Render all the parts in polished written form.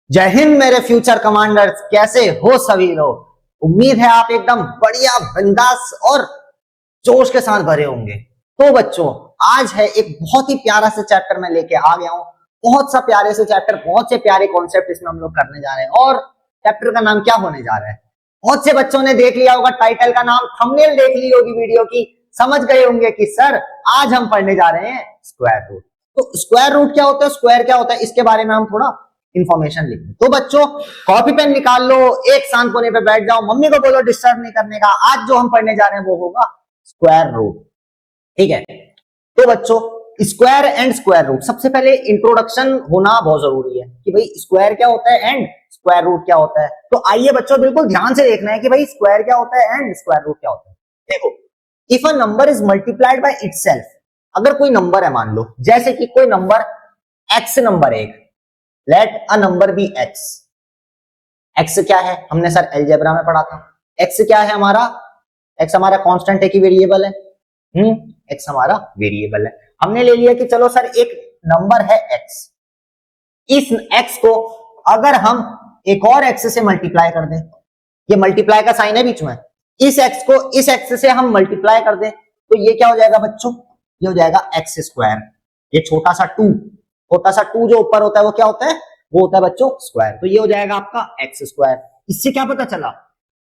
जय हिंद मेरे future commanders, कैसे हो सभी लोग। उम्मीद है आप एकदम बढ़िया बिंदास और जोश के साथ भरे होंगे। तो बच्चों, आज है एक बहुत ही प्यारा सा चैप्टर मैं लेके आ गया हूँ। बहुत सा प्यारे से चैप्टर, बहुत से प्यारे कॉन्सेप्ट इसमें हम लोग करने जा रहे हैं। और चैप्टर का नाम क्या होने जा रहा है, बहुत से बच्चों ने देख लिया होगा, टाइटल का नाम, थंबनेल देख ली होगी वीडियो की, समझ गए होंगे कि सर आज हम पढ़ने जा रहे हैं स्क्वायर रूट। तो स्क्वायर रूट क्या होता है, स्क्वायर क्या होता है, इसके बारे में हम थोड़ा इंफॉर्मेशन लिखें। तो बच्चों, कॉपी पेन निकाल लो, एक शांत कोने पे बैठ जाओ, मम्मी को बोलो डिस्टर्ब नहीं करने का। आज जो हम पढ़ने जा रहे हैं वो होगा स्क्वायर रूट, ठीक है। तो बच्चों, स्क्वायर एंड स्क्वायर रूट, सबसे पहले इंट्रोडक्शन होना बहुत जरूरी है कि भाई स्क्वायर क्या होता है एंड स्क्वायर रूट क्या होता है। तो आइए बच्चों, बिल्कुल ध्यान से देखना है कि भाई स्क्वायर क्या होता है एंड स्क्वायर रूट क्या होता है। देखो, if a number is multiplied by itself, अगर कोई नंबर है, मान लो जैसे कि कोई नंबर एक्स नंबर एक, let a number be x. X क्या है, हमने सर अलजेब्रा में पढ़ा था। एक्स क्या है हमारा, एक्स हमारा कांस्टेंट है कि वेरिएबल है? एक्स हमारा वेरिएबल है। हमने ले लिया कि चलो सर एक नंबर है एक्स, इस एक्स को अगर हम एक और एक्स से मल्टीप्लाई कर दें, ये मल्टीप्लाई का साइन है बीच में, इस एक्स को इस एक्स से हम मल्टीप्लाई कर दें तो ये क्या हो जाएगा बच्चों, ये हो जाएगा एक्स स्क्वायर। ये छोटा सा टू जो ऊपर होता है वो क्या होता है, वो होता है बच्चों स्क्वायर। तो ये हो जाएगा आपका एक्स स्क्वायर। इससे क्या पता चला,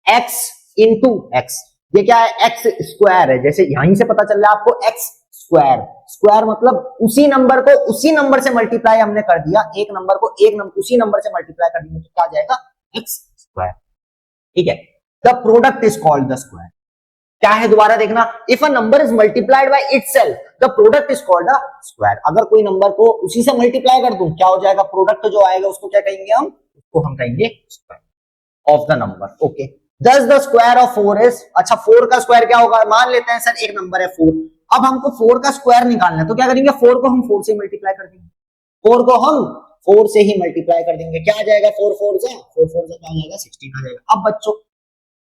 एक्स इंटू एक्स, ये क्या है, एक्स स्क्वायर है। जैसे यहीं से पता चल रहा है आपको एक्स स्क्वायर, स्क्वायर मतलब उसी नंबर को उसी नंबर से मल्टीप्लाई हमने कर दिया, एक नंबर को एक नंबर उसी नंबर से मल्टीप्लाई कर दिया तो क्या आ जाएगा, एक्स स्क्वायर, ठीक है। The product is called the square. क्या है, दोबारा देखना, if a number is multiplied by itself the product is called the square. अगर कोई नंबर को उसी से मल्टीप्लाई कर दूं, क्या हो जाएगा, प्रोडक्ट जो आएगा उसको क्या कहेंगे हम, उसको हम कहेंगे square of the number. Okay, दस द स्क्वायर ऑफ 4 इज, अच्छा 4 का स्क्वायर क्या होगा, मान लेते हैं सर एक नंबर है 4, अब हमको 4 का स्क्वायर निकालना है तो क्या करेंगे, 4 को हम 4 से मल्टीप्लाई कर देंगे, 4 को हम 4 से ही मल्टीप्लाई कर देंगे। क्या आ जाएगा, 4 4 से क्या आ जाएगा, 16 आ जाएगा। अब बच्चों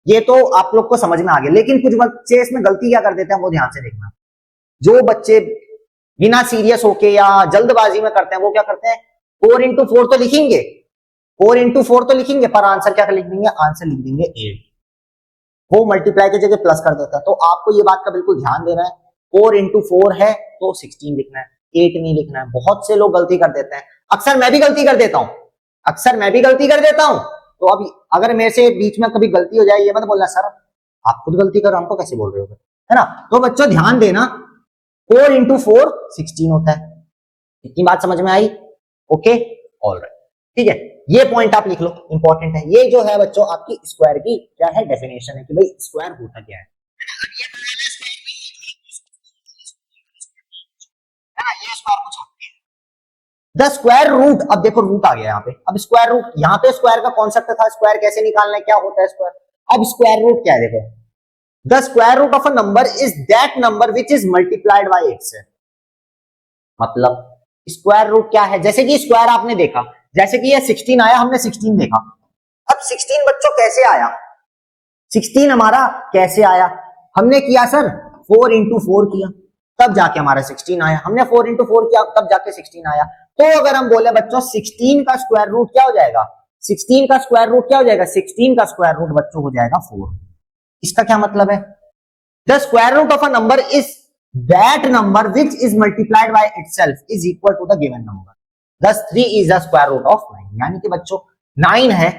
ये तो आप लोग को समझ में आ गया, लेकिन कुछ बच्चे इसमें गलती क्या कर देते हैं वो ध्यान से देखना। जो बच्चे बिना सीरियस होके या जल्दबाजी में करते हैं वो क्या करते हैं, 4 इंटू 4 तो लिखेंगे, 4 इंटू 4 तो लिखेंगे, पर आंसर क्या लिख देंगे, आंसर लिख देंगे 8। वो मल्टीप्लाई की जगह प्लस कर देता है। तो आपको ये बात का बिल्कुल ध्यान देना है, 4 इंटू 4 है तो 16 लिखना है, 8 नहीं लिखना है। बहुत से लोग गलती कर देते हैं, अक्सर मैं भी गलती कर देता हूं। तो अभी अगर मेरे से बीच में कभी गलती हो जाए, ये मत बोलना सर आप खुद गलती करो, हमको कैसे बोल रहे हो, है ना। तो बच्चों ध्यान देना, 4 इंटू 4 16 होता है। इतनी बात समझ में आई? ओके, ऑलराइट, ठीक है। ये पॉइंट आप लिख लो, इंपॉर्टेंट है। ये जो है बच्चों आपकी स्क्वायर की क्या है, डेफिनेशन है कि भाई स्क्वायर होता क्या है। ये स्क्वायर को द स्क्वायर रूट, अब देखो रूट आ गया यहाँ पे, अब स्क्वायर रूट, यहाँ पे स्क्वायर का कॉन्सेप्ट था, स्क्वायर कैसे निकालना है, क्या होता है स्क्वायर। अब स्क्वायर रूट क्या है, देखो, the square root of a number is that number which is multiplied by itself. मतलब स्क्वायर रूट क्या है, जैसे कि स्क्वायर आपने देखा, जैसे कि ये 16 आया, हमने 16 देखा। अब 16 बच्चों कैसे आया, 16 हमारा कैसे आया, हमने किया सर 4 इंटू 4 किया तब जाके हमारा 16 आया, हमने 4 इंटू 4 किया तब जाके 16 आया। तो अगर हम बोले बच्चों 16 का स्क्वायर रूट क्या हो जाएगा, 16 का स्क्वायर रूट क्या हो जाएगा, 16 का स्क्वायर रूट बच्चों हो जाएगा 4। इसका क्या मतलब है, the square root of a number is that number which is multiplied by itself is equal to the given number, thus 3 is the square root of 9। यानी कि बच्चों 9 है,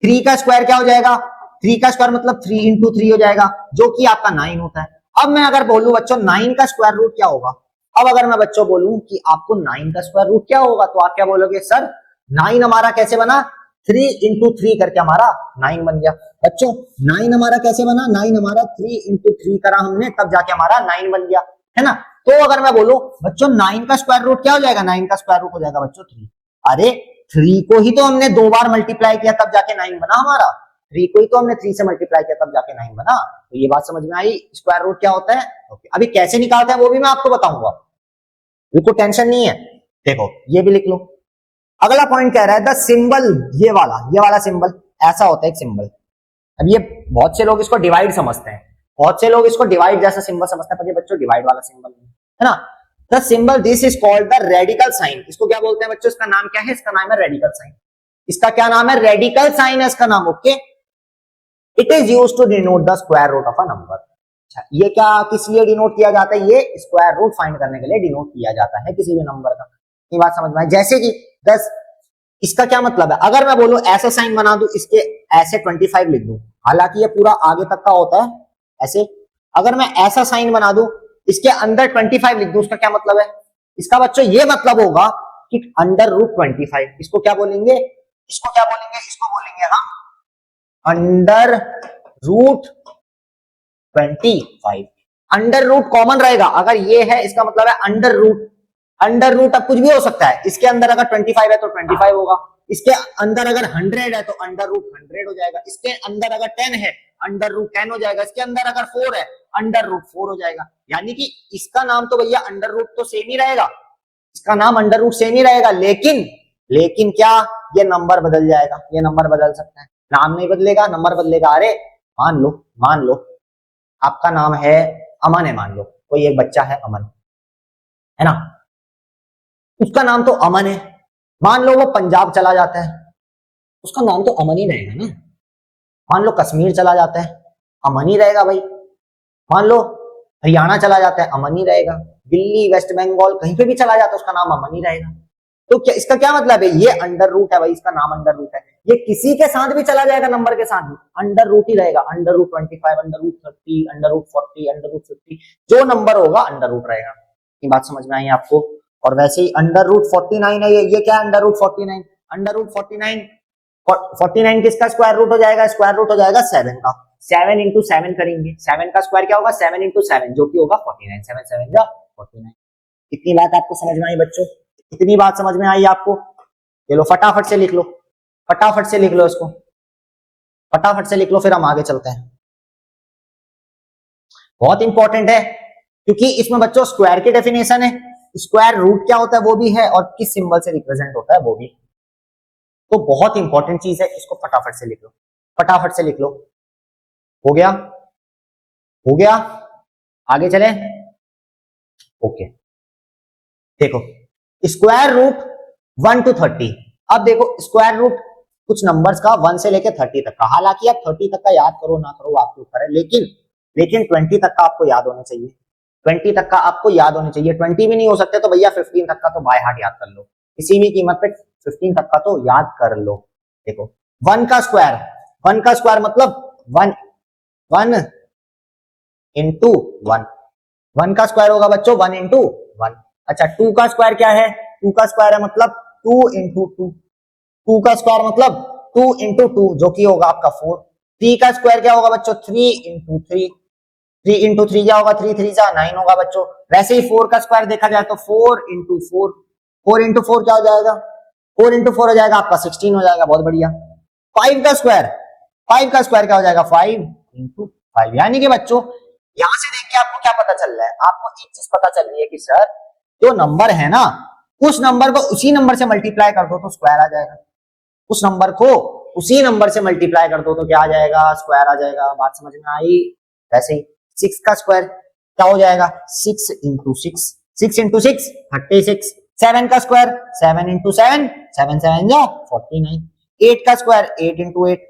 3 का स्क्वायर क्या हो जाएगा, 3 का स्क्वायर मतलब 3 इंटू 3 हो जाएगा, जो कि आपका 9 होता है। अब मैं अगर बोलूं बच्चों 9 का स्क्वायर रूट क्या होगा, अब अगर मैं बच्चों बोलूं कि आपको 9 का स्क्वायर रूट क्या होगा, तो आप क्या बोलोगे, सर 9 हमारा कैसे बना, 3 इंटू 3 करके हमारा 9 बन गया। बच्चों 9 हमारा कैसे बना, 9 हमारा 3 इंटू 3 करा हमने तब जाके हमारा 9 बन गया, है ना। तो अगर मैं बोलूं बच्चों 9 का स्क्वायर रूट क्या हो जाएगा, 9 का स्क्वायर रूट हो जाएगा बच्चों 3। अरे 3 को ही तो हमने 2 बार मल्टीप्लाई किया तब जाके 9 बना हमारा, 3 को ही तो हमने 3 से मल्टीप्लाई किया तब जाके 9 बना। तो ये बात समझ में आई, स्क्वायर रूट क्या होता है। ओके, अभी कैसे निकालते हैं वो भी मैं आपको बताऊंगा, बिल्कुल टेंशन नहीं है। देखो ये भी लिख लो। अगला पॉइंट कह रहा है द सिंबल, ये वाला सिंबल ऐसा होता है एक सिंबल। अब ये बहुत से लोग इसको डिवाइड समझते हैं, बहुत से लोग इसको डिवाइड जैसा सिंबल समझते हैं, पर ये बच्चों डिवाइड वाला सिंबल नहीं है ना। The symbol this is called the radical sign. इसको क्या बोलते हैं बच्चों, इसका नाम क्या है, इसका नाम है रेडिकल साइन। इसका क्या नाम है? रेडिकल साइन है इसका नाम। Okay, it is use to denote the square root of a number. अच्छा, ये क्या किस लिए डिनोट किया जाता है? ये स्क्वायर रूट फाइंड करने के लिए डिनोट किया जाता है किसी भी नंबर का। ये बात समझ में आई? जैसे कि 10, इसका क्या मतलब है? अगर मैं बोलूं ऐसा साइन बना दूं, इसके ऐसे 25 लिख दूं, हालांकि ये पूरा आगे तक का होता है ऐसे। अगर मैं ऐसा साइन बना दूं, इसके अंदर 25 लिख दूं, उसका क्या मतलब है? इसका बच्चों ये मतलब होगा कि अंडर रूट 25। इसको क्या बोलेंगे? इसको क्या बोलेंगे? इसको बोलेंगे हम under root 25। Under root common रहेगा, अगर ये है इसका मतलब है अंडर रूट। अंडर रूट अब कुछ भी हो सकता है, इसके अंदर अगर 25 है तो 25 होगा, इसके अंदर अगर 100 है तो अंडर रूट 100 हो जाएगा, इसके अंदर अगर 10 है अंडर रूट 10 हो जाएगा, इसके अंदर अगर 4 है अंडर रूट 4 हो जाएगा। यानी कि इसका नाम तो भैया अंडर रूट तो सेम ही रहेगा, इसका नाम अंडर रूट सेम ही रहेगा, लेकिन क्या ये नंबर बदल जाएगा? ये नंबर बदल सकता है, नाम नहीं बदलेगा, नंबर बदलेगा। अरे मान लो आपका नाम है अमन है, मान लो कोई एक बच्चा है अमन, है ना, उसका नाम तो अमन है। मान लो वो पंजाब चला जाता है, उसका नाम तो अमन ही रहेगा ना। मान लो कश्मीर चला जाता है, अमन ही रहेगा भाई। मान लो हरियाणा चला जाता है, अमन ही रहेगा। दिल्ली, वेस्ट बंगाल, कहीं पे भी चला जाता है, उसका नाम अमन ही रहेगा। तो क्या इसका क्या मतलब है? ये अंडर रूट है भाई, इसका नाम अंडर रूट है। ये किसी के साथ भी चला जाएगा, नंबर के साथ भी अंडर रूट ही रहेगा। Under root 25, under root 30, under root 40, under root 50, जो नंबर होगा अंडर रूट रहेगा। ये बात समझ में आई आपको? और वैसे ही अंडर रूट 49 है, ये क्या है? Under root 49। अंडर रूट 49 किसका स्क्वायर रूट हो जाएगा? स्क्वायर रूट हो जाएगा 7 का। 7 इंटू 7 करेंगे, 7 का स्क्वायर क्या होगा? 7 इंटू 7, जो कि होगा 49। 7 7 जा 49। इतनी बात आपको समझ में आई बच्चों? इतनी बात समझ में आई आपको? चलो फटाफट से लिख लो, फटाफट से लिख लो इसको, फटाफट से लिख लो, फिर हम आगे चलते हैं। बहुत इंपॉर्टेंट है, क्योंकि इसमें बच्चों स्क्वायर की डेफिनेशन है, स्क्वायर रूट क्या होता है वो भी है, और किस सिंबल से रिप्रेजेंट होता है वो भी। तो बहुत इंपॉर्टेंट चीज है, इसको फटाफट से लिख लो, फटाफट से लिख लो। हो गया? हो गया? आगे चले? ओके, देखो स्क्वायर रूट 1 to 30। अब देखो स्क्वायर रूट कुछ नंबर्स का 1 से लेकर 30 तक का, हालांकि आप 30 तक का याद करो ना करो आपके ऊपर है, लेकिन 20 तक का आपको याद होना चाहिए। 20 तक का आपको याद होना चाहिए। 20 भी नहीं हो सकते तो भैया 15 तक का तो बाय हार्ट याद कर लो, किसी भी कीमत पे 15 तक का तो याद कर लो। देखो 1 का स्क्वायर मतलब 1 इंटू 1, 1 का स्क्वायर होगा बच्चों 1 इंटू 1। अच्छा 2 का स्क्वायर क्या है? 2 का स्क्वायर है मतलब 2 इंटू 2। 2 का स्क्वायर मतलब 2 इंटू 2, जो कि होगा आपका 4। 3 का स्क्वायर क्या होगा बच्चों? 3 इंटू 3। 3 इंटू 3 क्या होगा? 3 3 जा 9 होगा बच्चों। वैसे ही 4 का स्क्वायर देखा जाए तो 4 इंटू 4। 4 इंटू 4 क्या हो जाएगा? 4 इंटू 4 हो जाएगा आपका 16 हो जाएगा। बहुत बढ़िया। 5 का स्क्वायर क्या हो जाएगा? 5 इंटू 5। यानी कि बच्चों यहां से देख के आपको क्या पता चल रहा है? आपको एक चीज पता चल रही है कि सर जो नंबर है ना, उस नंबर को उसी नंबर से मल्टीप्लाई कर दो तो स्क्वायर आ जाएगा। उस नंबर को उसी नंबर से मल्टीप्लाई कर दो तो क्या आ जाएगा? स्क्वायर आ जाएगा। बात समझ में आई? वैसे ही 6 का स्क्वायर क्या हो जाएगा? 6 इंटू 6। 6 इंटू 6 36। 7 का स्क्वायर 7 इंटू 7, 7 7 जा 49। 8 का स्क्वायर 8 इंटू 8।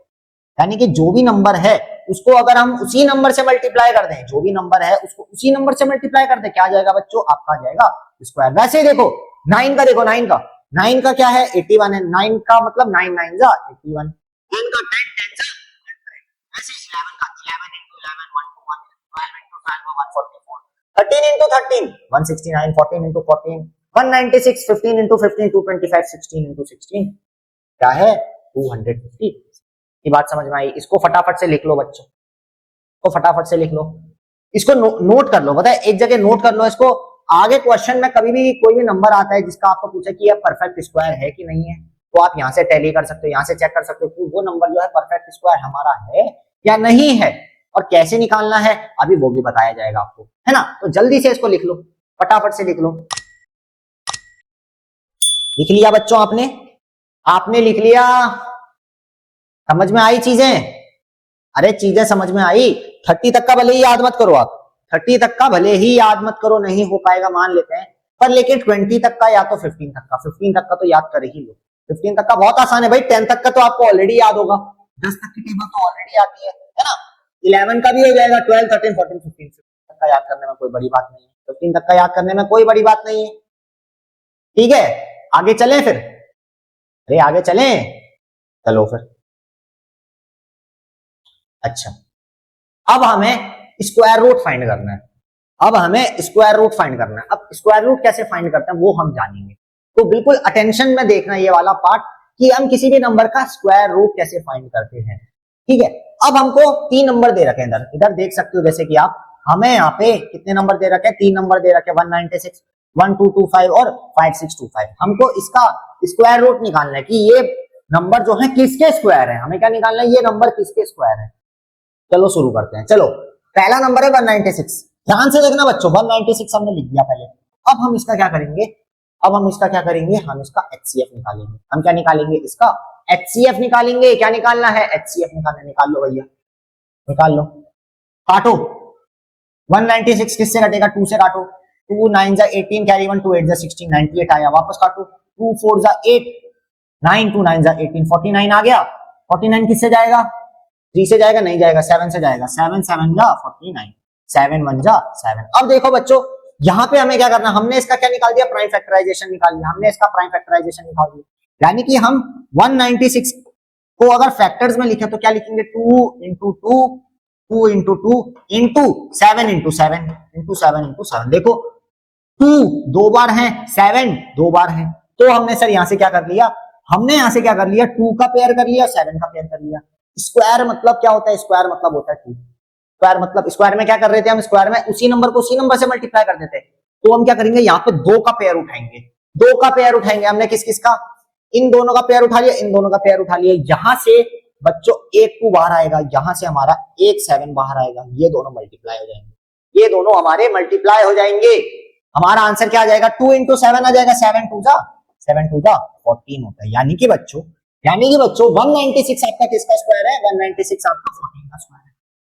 यानी कि जो भी नंबर है उसको अगर हम उसी नंबर से मल्टीप्लाई कर दें, जो भी नंबर है उसको उसी नंबर से मल्टीप्लाई कर दें, क्या आ जाएगा बच्चों? आपका आ जाएगा स्क्वायर। वैसे ही देखो 9 का, देखो 9 का क्या है? 81 है। 9 का मतलब 9 9 जा 81। 10 का 10 10 जा 100। वैसे 11 का 11 into 11 121, 12 into 12 144, 13 into 13 169, 14 into 14 196, 15 into 15 225, 16 into 16 क्या है? 250। की बात समझ में आई? इसको फटाफट से लिख लो बच्चों, को फटाफट से लिख लो, इसको नोट कर लो। पता है, एक जगह नोट कर लो इसको। आगे क्वेश्चन में कभी भी कोई भी नंबर आता है जिसका आपको पूछे कि यह परफेक्ट स्क्वायर है कि नहीं है, तो आप यहां से टैली कर सकते हो, यहां से चेक कर सकते हो कि वो नंबर जो है परफेक्ट स्क्वायर हमारा है या नहीं है, और कैसे निकालना है अभी वो भी बताया जाएगा आपको, है ना। तो जल्दी से इसको लिख लो, फटाफट से लिख लो। लिख लिया बच्चों? आपने लिख लिया? समझ में आई चीजें? अरे चीजें समझ में आई? 30 तक का भले ही याद मत करो आप, 30 तक का भले ही याद मत करो, नहीं हो पाएगा मान लेते हैं, पर लेकिन 20 तक का या तो 15 तक का, 15 तक का तो याद कर ही लो। 15 तक का बहुत आसान है भाई, 10 तक का तो आपको ऑलरेडी याद होगा, 10 तक की टेबल तो ऑलरेडी आती है ना। 11 का भी हो जाएगा, 12, 13, 14, 15 तक का याद करने में कोई बड़ी बात नहीं है, 15 तक का याद करने में कोई बड़ी बात नहीं है। ठीक है, आगे चलें फिर, अरे आगे चलें, चलो फिर। अच्छा, अब हमें स्क्वायर रूट फाइंड करना है, अब हमें स्क्वायर रूट फाइंड करना है। अब स्क्वायर रूट कैसे फाइंड करते हैं वो हम जानेंगे, तो बिल्कुल अटेंशन में देखना ये वाला पार्ट कि हम किसी भी नंबर का स्क्वायर रूट कैसे फाइंड करते हैं। ठीक है, अब हमको 3 नंबर दे रखे हैं, इधर इधर देख सकते हो, जैसे कि आप, हमें यहाँ पे कितने नंबर दे रखे हैं, 3 नंबर दे रखे हैं, 196, 1225 और 5625। हमको इसका स्क्वायर रूट निकालना है कि ये नंबर जो है किसके स्क्वायर है, हमें क्या निकालना है, ये नंबर किसके स्क्वायर है। चलो शुरू करते हैं। चलो, पहला नंबर है 196, ध्यान से देखना बच्चों, 196 हमने लिख दिया पहले। अब हम इसका क्या करेंगे, अब हम इसका क्या करेंगे, हम इसका HCF निकालेंगे। हम क्या निकालेंगे, इसका HCF निकालेंगे। क्या निकालना है, HCF निकालना, निकाल लो भैया, निकाल लो, काटो। 196 किससे कटेगा, 2 से काटो, 2 9 जा 18, कैरी 1, 2 8 जा 16, 98 आया, वापस काटो, 2 4 जा 8, 9 2 9 जा 18, 49 आ गया। 49 किससे जाएगा, 3 से जाएगा, नहीं जाएगा, 7 से जाएगा, 7 7 जा 49, 7 1 जा 7। अब देखो बच्चों, यहां पे हमें क्या करना, हमने इसका क्या निकाल दिया, प्राइम फैक्टराइजेशन निकाल दिया, हमने इसका प्राइम फैक्टराइजेशन निकाल दिया। यानी कि हम 196 को अगर फैक्टर्स में लिखे तो क्या लिखेंगे, 2 into 2, 2 into 2 into 7 into 7 into 7 into 7। देखो 2 2 बार है, 7 2 बार है, तो हमने सर यहां से क्या कर लिया, हमने यहां से क्या कर लिया, 2 का पेयर कर लिया, 7 का पेयर कर लिया। स्क्वायर मतलब क्या होता है, स्क्वायर मतलब होता है 2। स्क्वायर मतलब, स्क्वायर में क्या कर रहे थे हम, स्क्वायर में उसी नंबर को उसी नंबर से मल्टीप्लाई कर देते, तो हम क्या करेंगे, यहाँ पे 2 का पेयर उठाएंगे, 2 का पेयर उठाएंगे। हमने किस किस का, इन दोनों का पेयर उठा लिया, इन दोनों का पेयर उठा लिया। यहां से बच्चों 1 2 बाहर आएगा, यहां से हमारा 1 7 बाहर आएगा, ये दोनों मल्टीप्लाई हो जाएंगे, ये दोनों हमारे मल्टीप्लाई हो जाएंगे। हमारा आंसर क्या आ जाएगा, 2 इंटू 7 आ जाएगा, 7 2 जा 14 होता है। यानी कि बच्चों 196 आपका किसका स्क्वायर है, 196 आपका 14 का स्क्वायर है।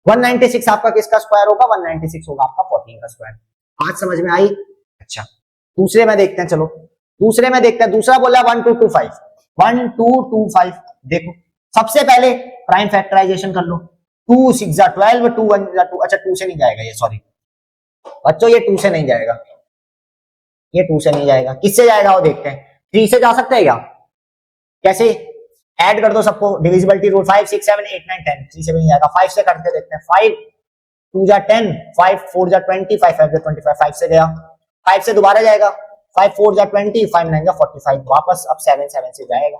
196 आपका किसका स्क्वायर होगा, 196 होगा आपका 14 का स्क्वायर। बात समझ में आई। अच्छा, दूसरे में देखते हैं, चलो दूसरे में देखते हैं। दूसरा बोला 1225, 1225। देखो सबसे पहले प्राइम फैक्टराइजेशन कर लो, 2 6 जा 12, 2 1 जा 2। अच्छा 2 से नहीं जाएगा ये, सॉरी बच्चों, ये 2 से नहीं जाएगा, ये 2 से नहीं जाएगा, किससे जाएगा वो देखते हैं। 3 से जा सकते हैं क्या, कैसे, ऐड कर दो सबको, डिविजिबिलिटी रूल, 5 6 7 8 9 10। 3 से भी नहीं जाएगा, 5 से करके देखते हैं, 5 2 जा 10, 5 4 जा 20, 5 5 जा 25, 5 से गया, 5 से दोबारा जाएगा, 5 4 जा 20, 5 9 जा 45, वापस अब 7 7 से जाएगा।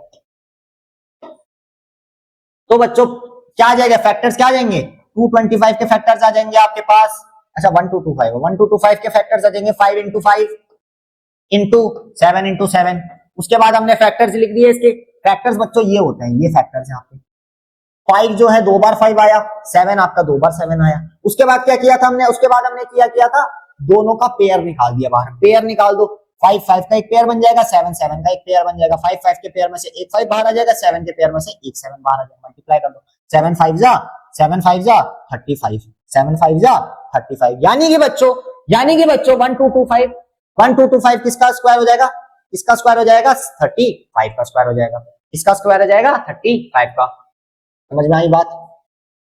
तो बच्चों क्या आ जाएगा, फैक्टर्स क्या आ जाएंगे, 225 के फैक्टर्स आ जाएंगे आपके पास। अच्छा 1225 के फैक्टर्स आ जाएंगे, 5 इंटू 5 इंटू 7 इंटू 7। उसके बाद हमने फैक्टर्स लिख दिए, इसके फैक्टर्स बच्चों ये होते हैं, ये फैक्टर्स यहाँ पे 5 जो है 2 बार 5 आया, 7 आपका 2 बार 7 आया। उसके बाद क्या किया था हमने, उसके बाद हमने किया था दोनों का पेयर निकाल दिया बाहर, पेयर निकाल दो, 5 5 का एक पेयर बन जाएगा, 7 7 का एक पेयर बन जाएगा, 5 5 के पेयर में से एक 5 बाहर आ जाएगा, 7 के पेयर में से एक 7 बाहर आ जाएगा, मल्टीप्लाई कर दो, 7 5 जा 35, 7 5 जा 35। यानी कि बच्चों 1225 1225 किसका स्क्वायर हो जाएगा, इसका स्क्वायर हो जाएगा 35 का स्क्वायर हो जाएगा, इसका स्क्वायर हो जाएगा 35 का। समझ में आई बात,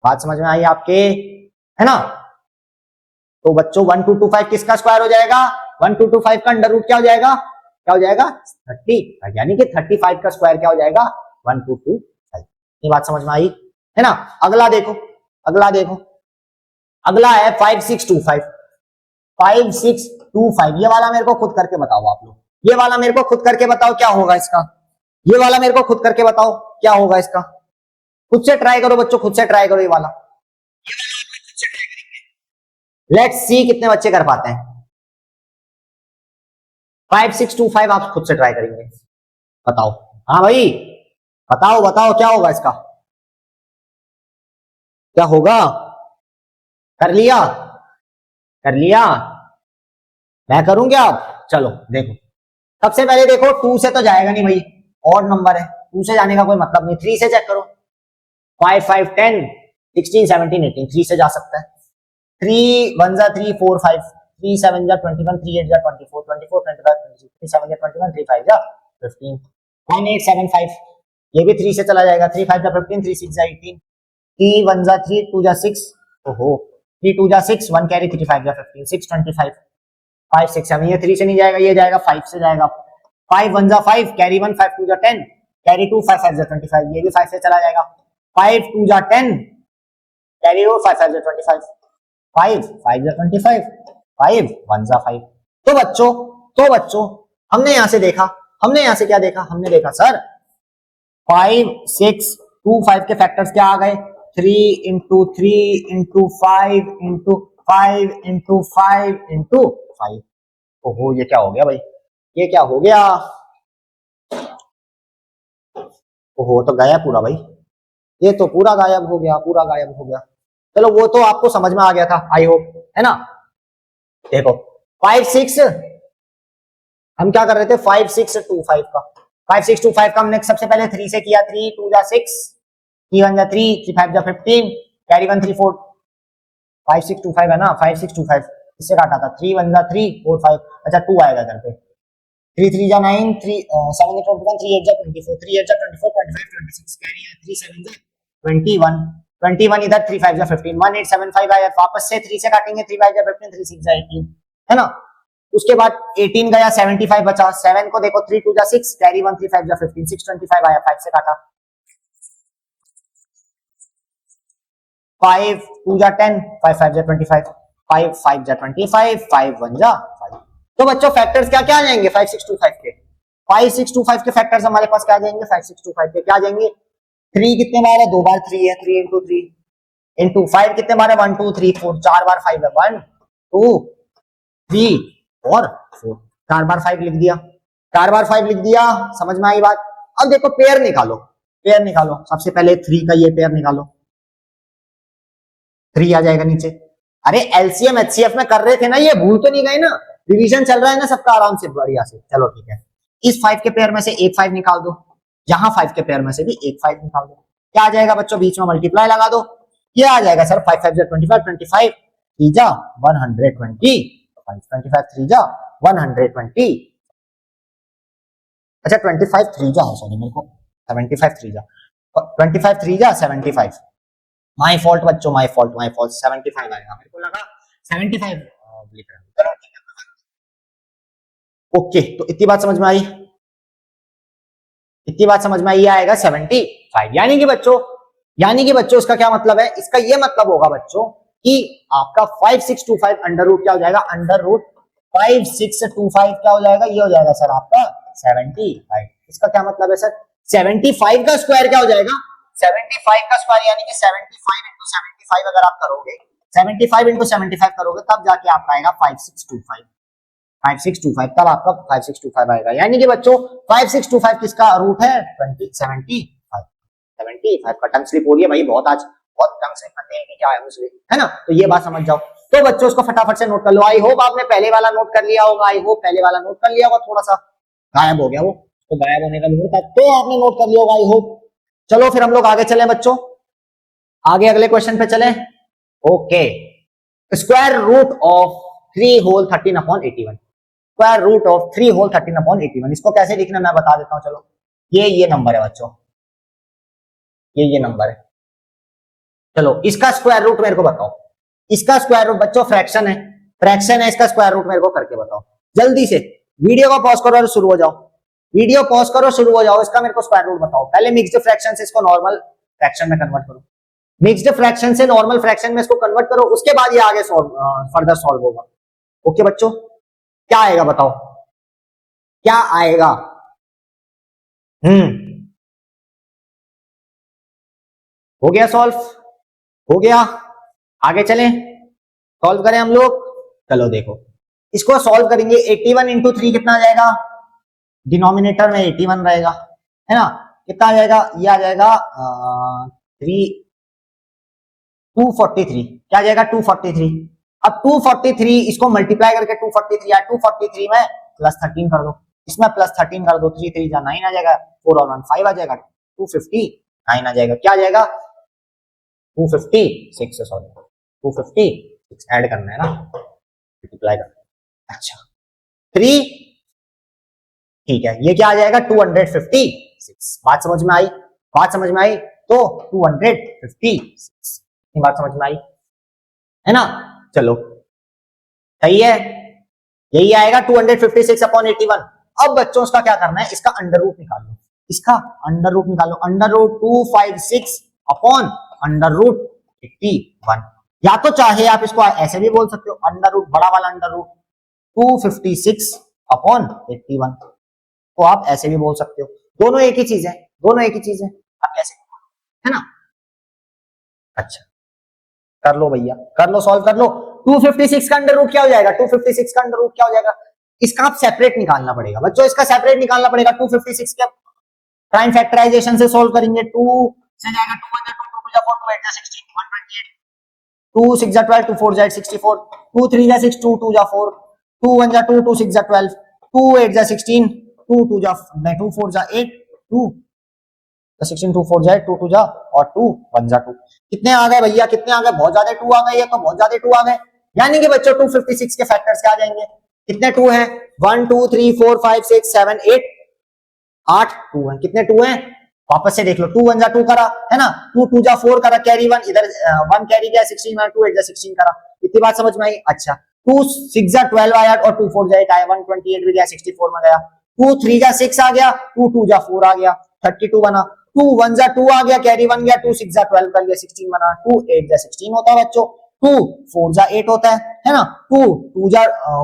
बात समझ में आई आपके, है ना। तो बच्चों 1225 किसका स्क्वायर हो जाएगा, 1225 का अंडर रूट क्या हो जाएगा, 30, यानी कि 35 का स्क्वायर क्या हो जाएगा, 1225। ये बात समझ में आई, है ना। अगला देखो, अगला है 5625। 5625 ये वाला मेरे को खुद करके बताओ आप लोग, ये वाला मेरे को खुद करके बताओ क्या होगा इसका, ये वाला मेरे को खुद करके बताओ क्या होगा इसका। खुद से ट्राई करो बच्चों, खुद से ट्राई करो ये वाला, लेट्स सी कितने बच्चे कर पाते हैं। 5625 आप खुद से ट्राई करेंगे, बताओ। हाँ भाई बताओ क्या होगा इसका, क्या होगा, कर लिया, मैं करूं क्या आप, चलो देखो। सबसे पहले देखो 2 से तो जाएगा नहीं भाई, और नंबर है, 2 से जाने का कोई मतलब नहीं। 3 से चेक करो, 5 5 10 16 17 18, 3 से जा सकता है। 3 1 जा 3 4 5, 3 7 जा 21, 3 8 जा 24 24 25 26, 3 7 जा 21, 3 5 जा 15, 1875, ये भी 3 से चला जाएगा, 3 5 जा 15, 3 6 जा 18, 3 1 जा 3, 2 जा 6, ओहो 3 2 जा 6, 1 कैरी, 3 5 जा 15, 625, 5 6 7, ये 3 से नहीं जाएगा, ये जाएगा 5 से जाएगा, 5 1 जा 5, कैरी 1, 5 2 जा 10, कैरी 2, 5 5 जा 25, ये भी 5 से चला जाएगा, 5 2 जा 10, कैरी 2, 5 5 जा 25, 5 5 जा 25, 5 1 जा 5। तो बच्चों हमने यहां से देखा, हमने यहां से क्या देखा, हमने देखा सर 5 6 2 5 के फैक्टर्स क्या आ गए, 3 into 3 into 5 into 5 into 5 into 5। ओहो ये क्या हो गया भाई, ये क्या हो गया, ओहो तो गया पूरा भाई, ये तो पूरा गायब हो गया, पूरा गायब हो गया। चलो वो तो आपको समझ में आ गया था आई होप, है ना। देखो 5 6 हम क्या कर रहे थे, 5 6 2 5 का, 5 6 2 5 का हमने सबसे पहले 3 से किया, 3 2 जा 6, 3 1 जा 3, 3 5 जा 15, कैरी 1 3 4, 5 6 2 5 है ना, 5 6 2 5 इससे काटा था, 3 1 जा 3 4 5, अच्छा 2 आएगा इधर पे, 3 3 जा 9, 3 7 जा 21, 3 8 जा 24, 3 8 जा 24 25 26, कैरी है 3 7 जा 21, 21 इधर, 3 5 जा 15, 1875 आया, वापस से 3 से काटेंगे, 3 5 जा 15, 3 6 जा 18, है ना। उसके बाद 18 गया, 75 बचा, 7 को देखो, 3 2 जा 6, कैरी 1 3 5 जा 15, 625 आया, 5 से काटा, 5 2 जा 10, 5 5 जा 25, 5 5 जा 25, 5 1 जा 5। तो बच्चों फैक्टर्स क्या क्या आ जाएंगे 5 6 2 5 के, 5 6 2 5 के फैक्टर्स हमारे पास क्या आ जाएंगे, 5 6 2 5 के क्या आ जाएंगे, 3 कितने बार है, 2 बार 3 है, 3 इंटू 3 इंटू 5 कितने बार है, 1 2 3 4, 4 बार 5 है, 1 2 3 और 4, 4 बार 5 लिख दिया, 4 बार 5 लिख दिया, समझ में आई बात। अब देखो पेयर निकालो, पेयर निकालो, सबसे पहले 3 का ये पेयर निकालो, 3 आ जाएगा नीचे, अरे एलसीएम एचसीएफ में कर रहे थे ना, ये भूल तो नहीं गए ना, रिवीजन चल रहा है ना सबका आराम से बढ़िया से। चलो ठीक है, इस 5 के पेयर में से एक 5 निकाल दो, यहां 5 के पेयर में से भी एक 5 निकाल दो, क्या आ जाएगा बच्चों, बीच में मल्टीप्लाई लगा दो, ये आ जाएगा सर 5 5 जा 25, 25 3 जा 120, 25 3 जा 120, अच्छा 25 3 जा, सॉरी मेरे को 75 3 जा, 25 3 जा 75, माय फॉल्ट बच्चों, माय फॉल्ट 75 आएगा, मेरे को लगा 75 लिख रहा हूं, चलो ठीक है, ओके। तो इतनी बात समझ में आई, इतनी बात समझ में आई, आएगा 75, यानी कि बच्चों इसका क्या मतलब है, इसका ये मतलब होगा बच्चों कि आपका 5 6 2 5 अंडर रूट क्या हो जाएगा, अंडर रूट 5 6 2 5 क्या हो जाएगा, ये हो जाएगा सर आपका 75। इसका क्या मतलब है सर, 75 का स्क्वायर क्या हो जाएगा, 75 का स्क्वायर यानी कि 75 इंटू 75 अगर आप करोगे, 75 इंटू 75 करोगे तब जाके आपका आएगा 5625, 5625, तब आपका 5625 आएगा। यानी कि बच्चों 5625 किसका रूट है, 75 75 का टंग स्लिप हो रही है भाई बहुत, आज बहुत टंग स्लिप करते हैं कि क्या है मुझे, है ना। तो ये बात समझ जाओ। तो बच्चों इसको फटाफट से नोट कर लो, आई होप आपने पहले वाला नोट कर लिया होगा, आई होप पहले वाला नोट कर लिया होगा, थोड़ा सा गायब हो गया वो, तो गायब होने का नहीं होता, तो आपने नोट कर लिया होगा आई होप। चलो फिर हम लोग आगे चले बच्चों, आगे अगले क्वेश्चन पे चले। Okay, square root of 3 whole 13 upon 81, square root of 3 whole 13 upon 81, इसको कैसे लिखना मैं बता देता हूं। चलो ये नंबर है बच्चों, ये नंबर है। चलो इसका स्क्वायर रूट मेरे को बताओ, इसका स्क्वायर रूट बच्चों फ्रैक्शन है, फ्रैक्शन है, इसका स्क्वायर रूट मेरे को करके बताओ जल्दी से। वीडियो को पॉज करो और शुरू हो जाओ, वीडियो पॉज करो शुरू हो जाओ, इसका मेरे को स्क्वायर रूट बताओ। पहले मिक्स्ड फ्रैक्शन से इसको नॉर्मल फ्रैक्शन में कन्वर्ट करो, मिक्स्ड फ्रैक्शन से नॉर्मल फ्रैक्शन में इसको कन्वर्ट करो, उसके बाद ये आगे फर्दर सॉल्व होगा। ओके बच्चों, क्या आएगा बताओ, क्या आएगा। हो गया सॉल्व, हो गया, आगे चलें, सॉल्व करें हम लोग। चलो देखो इसको सॉल्व करेंगे, 81 इंटू 3 कितना आ जाएगा, डिनोमिनेटर में 81 रहेगा, है ना। कितना आ जाएगा, ये आ जाएगा 243, क्या आ जाएगा 243। अब 243 इसको मल्टीप्लाई करके 243 या 243 में प्लस 13 कर दो, इसमें प्लस 13 कर दो, 3 3 जा 9 आ जाएगा, 4 और 1 5 आ जाएगा, 259 आ जाएगा। क्या आ जाएगा 256, सॉरी 256 ऐड करना है ना, मल्टीप्लाई करना है। अच्छा 3 ठीक है, ये क्या आ जाएगा 256। बात समझ में आई? बात समझ में आई? तो 256, बात समझ में आई है ना? चलो सही है, यही आएगा 256 अपॉन 81। अब बच्चों इसका क्या करना है, इसका अंडर रूट निकाल लो, इसका अंडर रूट निकालो। Under root 256 upon under root 81। या तो चाहे आप इसको ऐसे भी बोल सकते हो, अंडर रूट बड़ा वाला अंडर रूट 256 अपॉन 81, तो आप ऐसे भी बोल सकते हो। दोनों एक ही चीज है, दोनों एक ही चीज है, आप कैसे, है ना? अच्छा कर लो भैया, कर लो, सॉल्व कर लो। 256 का अंडर रूट क्या हो जाएगा? 256 का अंडर रूट क्या हो जाएगा? इसका आप सेपरेट निकालना पड़ेगा बच्चों, इसका सेपरेट निकालना पड़ेगा। 256 के प्राइम फैक्टराइजेशन से सॉल्व करेंगे। 2 से जाएगा 2 1 2 2 जा 4 2 8 जा 16 128, 2 6 जा 12 2 4 जा 64, 2 3 जा 6 2 2 जा 4, 2 1 जा 2 2 6 जा 12, 2 8 जा 16, 2 2 जा 2 4 जा 8, 2 16 2 4 जाए 2 2 जा और 2 1 जा 2। कितने आ गए भैया? कितने आ गए? बहुत ज्यादा 2 आ गए, ये तो बहुत ज्यादा 2 आ गए। यानी कि बच्चों 256 के फैक्टर्स क्या आ जाएंगे? कितने 2 हैं? 1 2 3 4 5 6 7 8, 8 2 हैं। कितने 2 हैं? वापस से देख लो, 2 1 जा 2 करा है ना, 2 2 जा 4 करा, कैरी 1 इधर 1 कैरी गया 16 में, 2 8 जा 16 करा। इतनी बात समझ में आई? अच्छा 2 6 जा 12 आया और 2 4 जा 8 आया, 128 भी गया 64 में गया, 2 3 जा 6 आ गया, 2 2 जा 4 आ गया, 32 बना, 2 1 जा 2 आ गया, कैरी 1 गया, 2 6 जा 12 कर लिया 16 बना, 2 8 जा 16 होता है बच्चों, 2 4 जा 8 होता है ना, 2 2 जा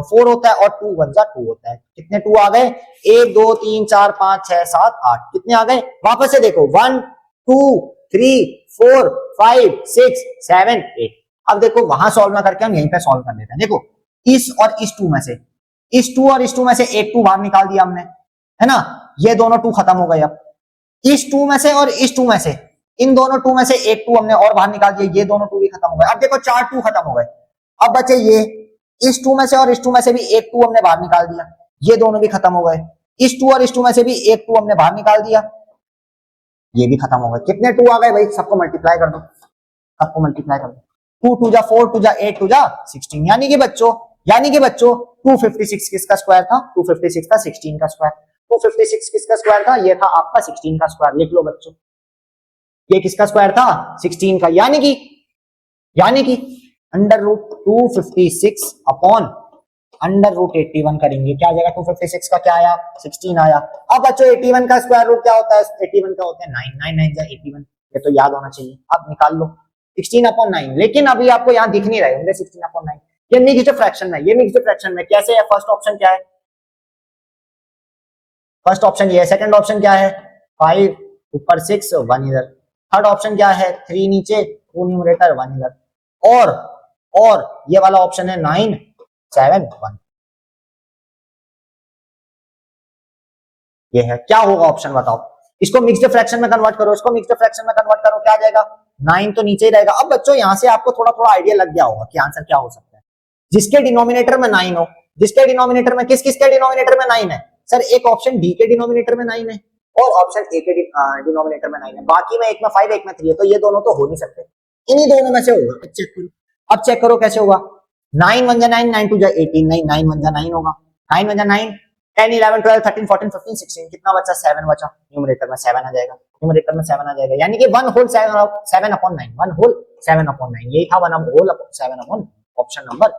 4 होता है और 2 1 जा 2 होता है। कितने 2 आ गए? 1 2 3 4 5 6 7 8। कितने आ गए? वापस से देखो, 1 2 3 4 5 6 7 8। अब देखो वहां सॉल्व ना करके हम यहीं पे सॉल्व कर लेते हैं। देखो इस और इस 2 में से, इस 2 और इस 2 में से एक 2 बाहर निकाल दिया हमने, है ना? ये दोनों 2 खत्म हो गए। अब इस 2 में से और इस 2 में से, इन दोनों 2 में से एक 2 हमने और बाहर निकाल दिया, ये दोनों 2 भी खत्म हो गए। अब देखो 4 2 खत्म हो गए। अब बचे ये, इस 2 में से और इस 2 में से भी एक 2 हमने बाहर निकाल दिया, ये दोनों भी खत्म हो गए। इस 2 और इस 2 में से भी एक 2 हमने बाहर निकाल दिया, ये भी खत्म हो गए। कितने 2 आ गए भाई? सबको मल्टीप्लाई कर दो, सबको मल्टीप्लाई कर दो। 2 2 जा 4 2 जा 8 2 जा 16। यानी कि बच्चों 256 किसका स्क्वायर था? 256 था 16 का स्क्वायर। 256 किसका स्क्वायर था? ये था आपका 16 का स्क्वायर। लिख लो बच्चों, ये किसका स्क्वायर था? 16 का। यानी कि under root 256 upon under root 81 करेंगे, क्या आ जाएगा? 256 का क्या आया? 16 आया। अब बच्चों 81 का स्क्वायर रूट क्या होता है? 81 का होता है 9, 9 9 जा 81, ये तो याद होना चाहिए। अब निकाल लो 16 अपॉन 9, लेकिन अभी आपको यहाँ दिख नहीं रहे होंगे 16 अपॉन 9, ये मिक्स्ड फ्रैक्शन में, ये मिक्स्ड फ्रैक्शन में कैसे है? फर्स्ट ऑप्शन क्या है? फर्स्ट ऑप्शन ये है। सेकंड ऑप्शन क्या है? 5 ऊपर 6 1 इधर। थर्ड ऑप्शन क्या है? 3 नीचे 2 न्यूमरेटर 1 इधर। और ये वाला ऑप्शन है 9 7 1। ये है, क्या होगा ऑप्शन बताओ? इसको मिक्स्ड फ्रैक्शन में कन्वर्ट करो, इसको मिक्स्ड फ्रैक्शन में कन्वर्ट करो, क्या आ जाएगा? 9 तो नीचे ही रहेगा। अब बच्चों यहां से आपको थोड़ा थोड़ा आइडिया लग गया होगा कि आंसर क्या हो सकता है। जिसके डिनोमिनेटर में 9 हो, जिसके डिनोमिनेटर में, किस किसके डिनोमिनेटर में 9 है? सर एक ऑप्शन डी के डिनोमिनेटर में 9 है और ऑप्शन ए के डिनोमिनेटर में 9 है, बाकी में एक में 5 एक में 3 है, तो ये दोनों तो हो नहीं सकते, इन्हीं दोनों में से होगा। चेक करो, अब चेक करो कैसे होगा। 9 1 जा 9, 9 2 जा 18, नहीं 9 1 जा 9 होगा, 9 1 जा 9, 10 11 12 13 14 15 16, कितना बचा? 7 बचा। न्यूमरेटर में 7 आ जाएगा, न्यूमरेटर में 7 आ जाएगा, यानी कि 1 होल 7 अपॉन 9, 1 होल 7 अपॉन 9, यही था 1 होल 7 अपॉन, ऑप्शन नंबर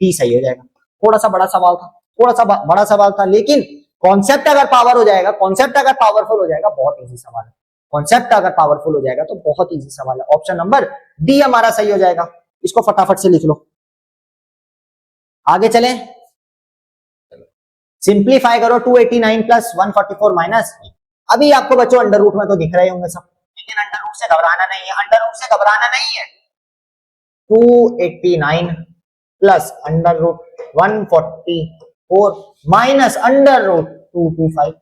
टी सही हो जाएगा। थोड़ा सा बड़ा सवाल था, थोड़ा सा बड़ा सवाल था, लेकिन कॉन्सेप्ट अगर पावर हो जाएगा, कॉन्सेप्ट अगर पावरफुल हो जाएगा, बहुत इजी सवाल है। कॉन्सेप्ट अगर पावरफुल हो जाएगा तो बहुत इजी सवाल है। ऑप्शन नंबर डी हमारा सही हो जाएगा। इसको फटाफट से लिख लो, आगे चलें। सिंप्लीफाई करो, 289 प्लस 144 माइनस, अभी आपको बच्चों अंडर रूट में तो दिख रहे होंगे सब, लेकिन अंडर रूट से घबराना नहीं है, अंडर रूट से घबराना नहीं है। 289 plus under root 144 minus under root 225।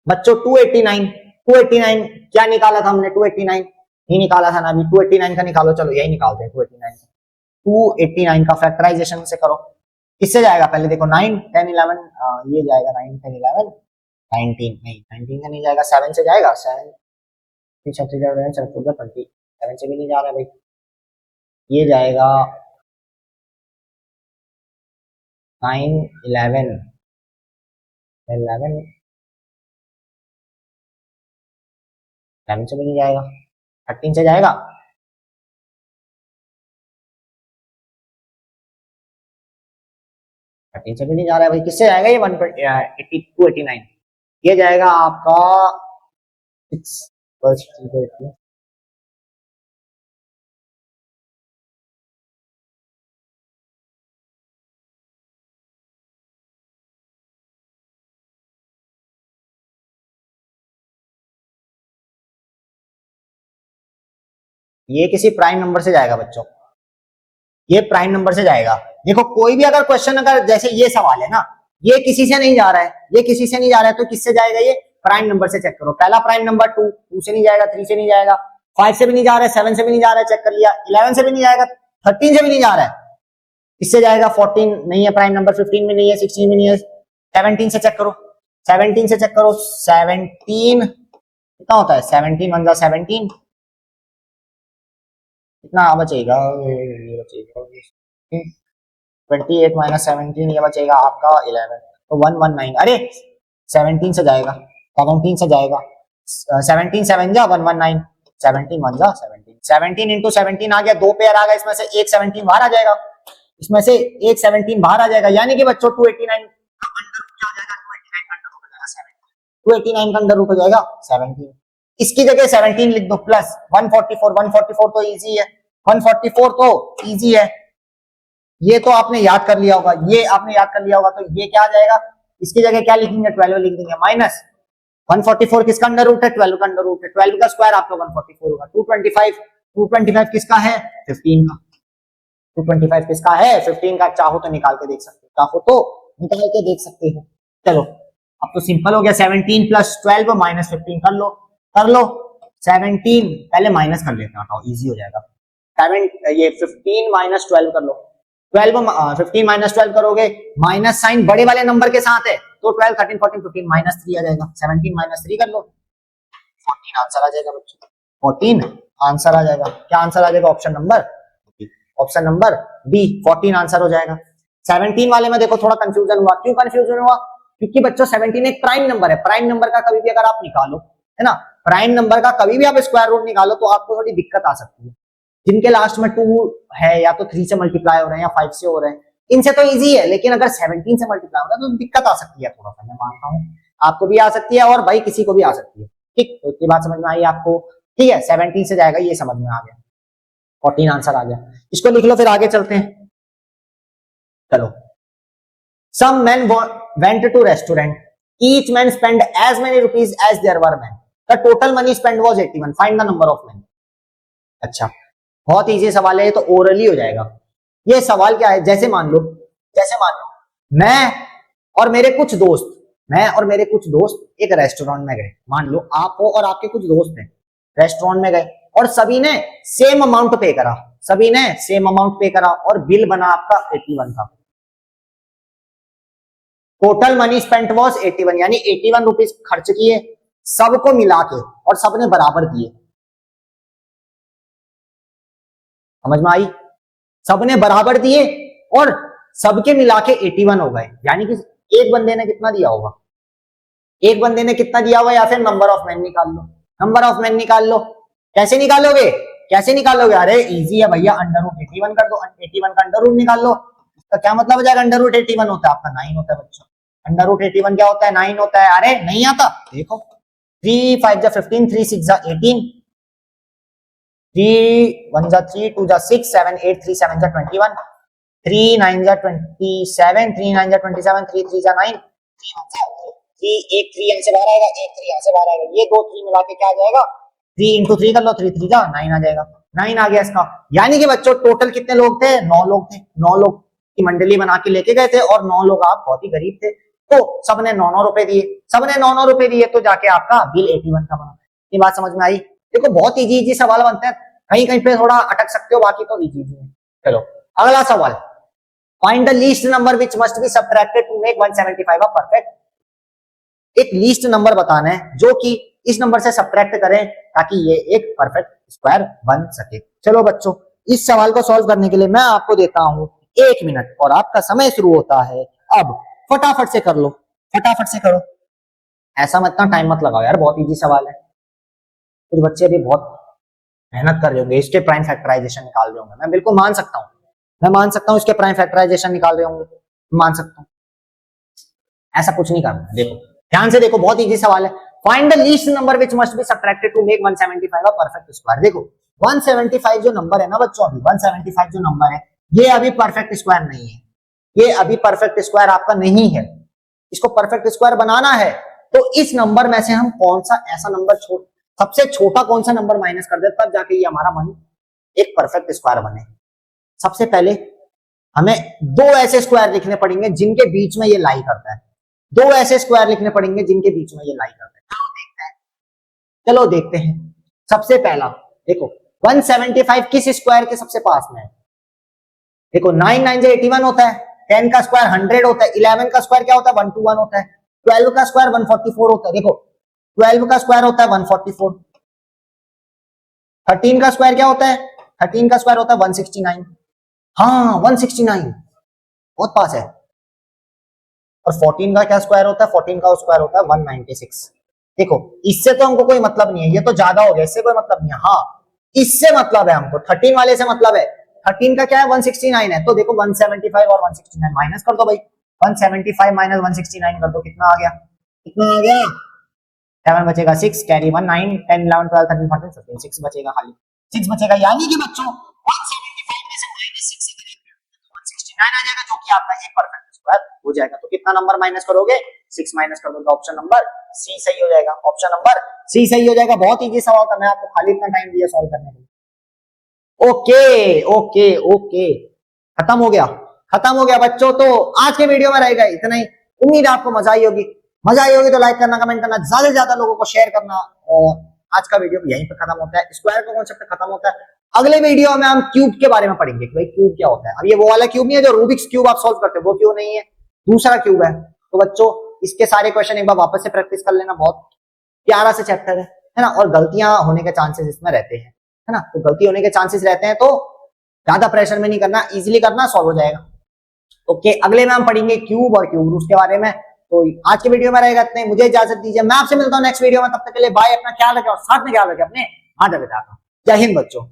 बच्चों 289 क्या निकाला था हमने? 289 ही निकाला था ना अभी, 289 का निकालो, चलो यही निकालते हैं 289 का फैक्टराइजेशन से करो। किससे जाएगा? पहले देखो 9 10 11, ये जाएगा 9 10 11 19, नहीं 19 का नहीं जाएगा, 7 से जाएगा, 7 20, 7 से भी नहीं जा रहा है भाई, ये जाएगा 9 11 11 11 से भी नहीं जाएगा, 13 से जाएगा, 13 से भी नहीं जा रहा है भाई, किससे जाएगा ये 18289, ये जाएगा आपका 6 ये किसी प्राइम नंबर से जाएगा बच्चों, ये प्राइम नंबर से जाएगा। देखो कोई भी अगर क्वेश्चन, अगर जैसे ये सवाल है ना, ये किसी से नहीं जा रहा है, ये किसी से नहीं जा रहा है, तो किससे जाएगा ये, प्राइम नंबर से। चेक करो, पहला प्राइम नंबर 2, 2 से नहीं जाएगा, 3 से नहीं जाएगा, 5 से भी नहीं जा रहा है, 7 से भी नहीं जा रहा है, चेक कर लिया, 11 से भी नहीं जाएगा, 13 से भी नहीं जा रहा है, किससे जाएगा, 14 नहीं है प्राइम नंबर, 15 में नहीं है, 16 में नहीं है, 17 से चेक करो, 17 से चेक करो, 17 कितना होता है, 17 1 17, कितना बचेगा, ये बचेगा 28 माइनस 17, ये बचेगा आपका 11, तो 119, अरे 17 से जाएगा, 17 से जाएगा, 17 7 जा 119, 17 1 जा 17, 17 इंटू 17 आ गया, 2 पेयर आ गया, इसमें से एक 17 बाहर आ जाएगा, इसमें से एक 17 बाहर आ जाएगा, यानी कि बच्चों 289 289 का अंडर रूट हो जाएगा 17, इसकी जगह 17 लिख दो, प्लस 144, 144 तो इजी है, 144 तो इजी है, ये तो आपने याद कर लिया होगा, ये आपने याद कर लिया होगा, तो ये क्या आ जाएगा, इसकी जगह क्या लिखेंगे, 12 लिख देंगे, माइनस 144 किसका अंडर रूट है, 12 का अंडर रूट है, 12 का स्क्वायर आपका 144 होगा, 225 किसका है, 15 का, 225 किसका है, 15 का, चाहो तो निकाल के देख सकते हो, चाहो तो निकाल के देख सकते हो। चलो अब तो सिंपल हो गया, 17 प्लस 12 माइनस 15 कर लो, कर लो, 17 पहले माइनस कर लेते हैं, हटाओ इजी हो जाएगा, 7 ये 15 माइनस 12 कर लो, 15 माइनस 12 करोगे, माइनस साइन बड़े वाले नंबर के साथ है, तो 12 13 14 15 माइनस 3 आ जाएगा, 17 माइनस 3 कर लो, 14 आंसर आ जाएगा बच्चों, 14 आंसर आ जाएगा, क्या आंसर आ जाएगा, ऑप्शन नंबर बी, 14 आंसर हो जाएगा। 17 वाले में देखो थोड़ा कंफ्यूजन हुआ, क्यों कंफ्यूजन हुआ, क्योंकि बच्चों 17 एक प्राइम नंबर है, प्राइम नंबर का कभी भी अगर आप निकालो, है ना, प्राइम नंबर का कभी भी आप स्क्वायर रूट निकालो तो आपको थोड़ी दिक्कत आ सकती है, जिनके लास्ट में 2 है या तो 3 से मल्टीप्लाई हो रहे हैं या 5 से हो रहे हैं, इनसे तो इजी है, लेकिन अगर 17 से मल्टीप्लाई हो रहा है तो दिक्कत आ सकती है थोड़ा सा, मैं मानता हूँ आपको भी आ सकती है और भाई किसी को भी आ सकती है, ठीक, तो इतनी बात समझ में आई आपको, ठीक है, 17 से जाएगा, ये समझ में आ गया, 14 आंसर आ गया, इसको लिख लो, फिर आगे चलते हैं। चलो, some men went to restaurant, each man spent as many rupees as there were men, the total money spent was 81, find the number of men। अच्छा, बहुत इजी सवाल है, ये तो ओरली हो जाएगा। ये सवाल क्या है, जैसे मान लो मैं और मेरे कुछ दोस्त एक रेस्टोरेंट में गए, मान लो आप हो और आपके कुछ दोस्त हैं, रेस्टोरेंट में गए और सभी ने सेम अमाउंट पे करा और बिल बना आपका 81 था, टोटल मनी स्पेंट वॉज 81, यानी 81 रुपीज खर्च किए सबको मिला के और सबने बराबर दिए, समझ में आई, सबने बराबर दिए और सबके मिला के 81 हो गए, यानी कि एक बंदे ने कितना दिया होगा, या फिर नंबर ऑफ मैन निकाल लो, कैसे निकालोगे, अरे इजी है भैया, अंडर रूट 81 कर दो, 81 का अंडर रूट निकाल लो, इसका क्या मतलब हो जाएगा, अंडर रूट 81 होता है आपका 9 होता है बच्चों, अंडर रूट 81 क्या होता है, 9 होता है, अरे नहीं आता, देखो 3 5 जा 15, 3 6 जा 18, 3 1 जा 3, 2 जा 6, 7 8, 3 7 जा 21, 3 9 जा 27, 3 9 जा 27, 3 3 जा 9, 3 एक 3 यहाँ से बाहर आएगा, एक 3 यहाँ से बाहर आएगा, ये 2 3 मिला के क्या आ जाएगा, 3 इंटू 3 कर लो, 3 3 जा 9 आ जाएगा, 9 आ गया इसका, यानी कि बच्चों टोटल कितने लोग थे, 9 लोग की मंडली बना के लेके गए थे और 9 लोग आप बहुत ही गरीब थे, तो सबने 9 रुपए दिए, तो जाके आपका बिल 81 का बना। ये बात समझ में आई, देखो बहुत इजी सवाल बनते हैं, कहीं पे थोड़ा अटक सकते हो, बाकी तो इजी है। चलो अगला सवाल, find the least number which must be subtracted to make 175 a perfect, एक लीस्ट नंबर बताना है जो कि इस नंबर से सबट्रैक्ट करें ताकि ये एक परफेक्ट स्क्वायर बन सके। चलो बच्चों, इस सवाल को सॉल्व करने के लिए मैं आपको देता हूं 1 मिनट और आपका समय शुरू होता है अब, फटाफट से कर लो, फटाफट से करो, ऐसा मत ना टाइम मत लगाओ यार, बहुत इजी सवाल है। कुछ बच्चे भी बहुत मेहनत कर रहे होंगे, इसके प्राइम फैक्टराइजेशन निकाल रहे होंगे, मैं बिल्कुल मान सकता हूँ, मैं मान सकता हूँ इसके प्राइम फैक्टराइजेशन निकाल रहे होंगे, मान सकता हूँ। ऐसा कुछ नहीं करना, देखो ध्यान से देखो, बहुत इजी सवाल है। Find the least number which must be subtracted to make 175 a perfect square. देखो 175 जो नंबर है ना बच्चों, अभी 175 जो नंबर है ये अभी परफेक्ट स्क्वायर नहीं है, ये अभी परफेक्ट स्क्वायर आपका नहीं है। इसको परफेक्ट स्क्वायर बनाना है तो इस नंबर में से हम कौन सा ऐसा नंबर सबसे छोटा कौन सा नंबर माइनस कर दे, तब जाके ये हमारा मन एक परफेक्ट स्क्वायर बने। सबसे पहले हमें दो ऐसे स्क्वायर लिखने पड़ेंगे जिनके बीच में ये लाई करता है, दो ऐसे स्क्वायर लिखने पड़ेंगे जिनके बीच में ये लाई करता है। चलो देखते हैं। सबसे पहला देखो 175 किस स्क्वायर के सबसे पास में है, देखो 9 9 से 81 होता है, 10 का स्क्वायर 100 होता है, 11 का स्क्वायर क्या होता है 121 होता है, 12 का स्क्वायर 144 होता है, देखो 12 का स्क्वायर होता है 144, 13 का स्क्वायर क्या होता है, 13 का स्क्वायर होता है 169, हाँ 169 बहुत पास है। और 14 का क्या स्क्वायर होता है, 14 का स्क्वायर होता है 196। देखो इससे तो हमको कोई मतलब नहीं है, ये तो ज्यादा हो गया, इससे कोई मतलब नहीं है। हाँ इससे मतलब है हमको, 13 वाले से मतलब है। 13 का क्या है 169 है, तो देखो 175 और 169 माइनस कर दो भाई, 175 माइनस 169 कर दो, कितना आ गया, कितना आ गया 7 बचेगा 6, कैरी 1 9 10 11 12 13 14 15 6 बचेगा, खाली 6 बचेगा। यानी कि बच्चों 175 में से माइनस 6 से करेंगे 169 आ जाएगा, जो कि आपका एक परफेक्ट स्क्वायर हो जाएगा। तो कितना नंबर माइनस करोगे, 6 माइनस कर दो, तो ऑप्शन नंबर सी सही हो जाएगा, ऑप्शन नंबर सी सही हो जाएगा। बहुत इजी सवाल था, मैं आपको खाली इतना टाइम दिया सॉल्व करने के लिए। ओके ओके ओके, खत्म हो गया, खत्म हो गया बच्चों। तो आज के वीडियो में रहेगा इतना ही, उम्मीद है आपको मजा आई होगी, मजा आई होगी तो लाइक करना, कमेंट करना, ज्यादा से ज्यादा लोगों को शेयर करना। और आज का वीडियो यहीं पे खत्म होता है, स्क्वायर का कॉन्सेप्ट खत्म होता है। अगले वीडियो में हम क्यूब के बारे में पढ़ेंगे कि भाई क्यूब क्या होता है। अब ये वो वाला क्यूब नहीं है जो रूबिक्स क्यूब आप सॉल्व करते हो, वो क्यूब नहीं है, दूसरा क्यूब है। तो बच्चों इसके सारे क्वेश्चन एक बार वापस से प्रैक्टिस कर लेना, बहुत प्यारा से चैप्टर है ना, और गलतियां होने के चांसेस इसमें रहते हैं, है ना, तो गलती होने के चांसेस रहते हैं, तो ज्यादा प्रेशर में नहीं करना, इजीली करना, सॉल्व हो जाएगा। ओके अगले में हम पढ़ेंगे क्यूब और क्यूब रूट्स के बारे में। तो आज के वीडियो में रहेगा इतना ही, मुझे इजाजत दीजिए, मैं आपसे मिलता हूं नेक्स्ट वीडियो में, तब तक के लिए बाय, अपना ख्याल रखें और साथ में ख्याल रखें अपने माता पिता का। जय हिंद बच्चों।